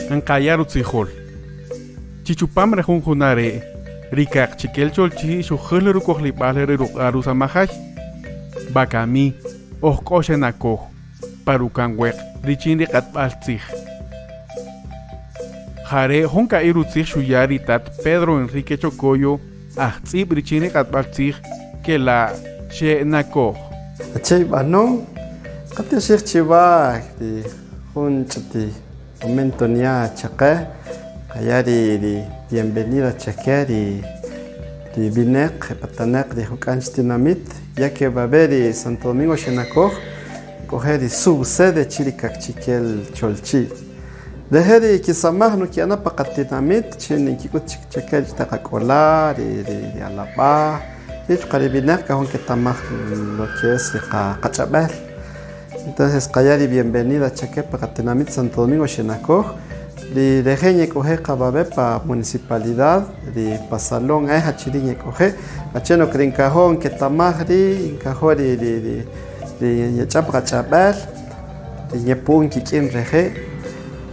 Ankayaru tzihol. Chichupam rejunjunare. Rikak chikel cholchi shukhleru kohli balere arusa mahaj. Bakami. Ohkoshenako. Parukanwek. Richindi katbaltzih. Jare honka irutzih shuyari tat Pedro Enrique Chocoyo. Ahtzib richindi katbaltzih. Que la she nako. Achei banon. Kati shir chiva. Di hunchati. Momento nia chaque. Kayari di bienvenida chaqueri. Di binek patanek di hukanstinamit. Ya que va a haber Santo Domingo Xenacoj. Coger su sede chiricac chiquel cholchi. Dejeri kisamah no kiana pakatinamit. Chini kikut chiquel chitacacolar. De alaba. Y caribinek cajón que tamaj lo que es cachabel. Entonces, Kayari, bienvenida a Chaquepa, Catenamit, Santo Domingo, Xenacoj. Li dejeñe coge cababe pa municipalidad, li pasalón, hachiriñe coge. Acheno crincajón que tamajri, incajori, li yachap cachabel, li yepun kikin reje,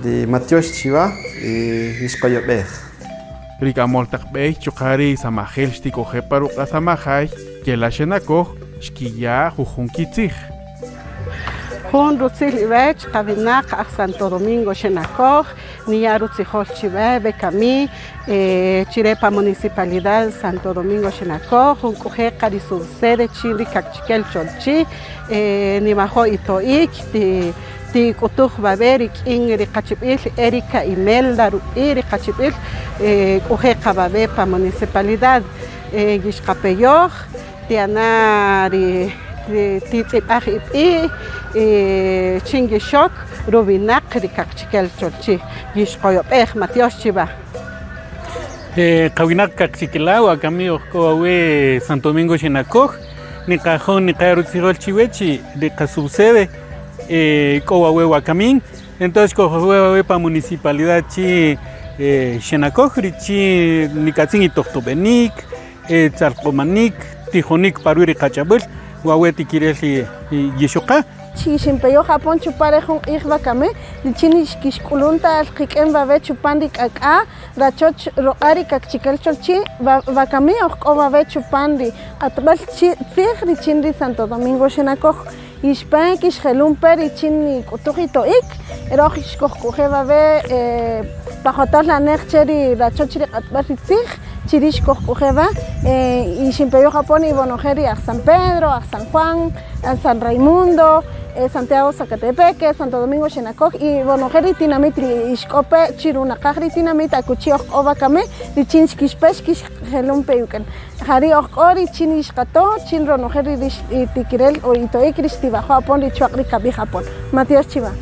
li matiosh chiva, y niscoyobej. Rikamoltakbej, chukari, samajel, stikoje paru, kasamajay, que la Xenacoj, shkiya, jujunkitzij. Con Rutzil Ibech, Kavinak, Santo Domingo Xenacoj, Nia Rutzijol Chive, Becamí, Chirepa Municipalidad Santo Domingo Xenacoj, un coge Carisubsede, Chili, Cachiquel Cholchi, Nimajo Itoik, Ti Kutuj Baberik, Ingrid Cachibil, Erika Imelda, Iri Cachibil, coge Cababepa Municipalidad, Gishkapeyoch, Tianari. Titsipaj ipi chingishok rubinak rikakchikel cholchi yishkoyopej matios chiva. Kawinak kakchikilao kami okowe Santo Domingo Xenacoj ni cajón ni carutzirol chivechi de casubsede kowawe wakamin entonces kowawe pa municipalidad chi Xenacoj chi nikatzin itohtobenik tzalcomanik tijonik paruiri kachabel Guaweti Kireli Yishoka. Chimpeyo Japón chuparejon Irbakame, Chinish Kishkulunta, Kiken Babe Chupandik Aka, Rachoch Roari Kakchikel Cholchi, Bakame or Kovabe Chupandi, Atbal Tigri Chindi Santo Domingo Xenacoj, Ispan Kishelumper y Chini Kuturito Ik, Erohish Kokuhevabe, Pajotas la Nercheri, Rachochri Atbatic. Chirish Cojeva, y Chimpeyo Japón y Bonojeri a San Pedro, a San Juan, a San Raimundo, Santiago Zacatepeque, Santo Domingo Xenacoj y Bonojeri Tinamitri Ishkope, Chirunacajri Tinamita, Cuchioc Ovacame, y Chinskishpeskish Gelumpeuken. Jari Ori Chinishkato, Chinronojeri y Tikirel o Itoikris Tibajo Japón y Chuacri Cabi Japón. Matías Chiva.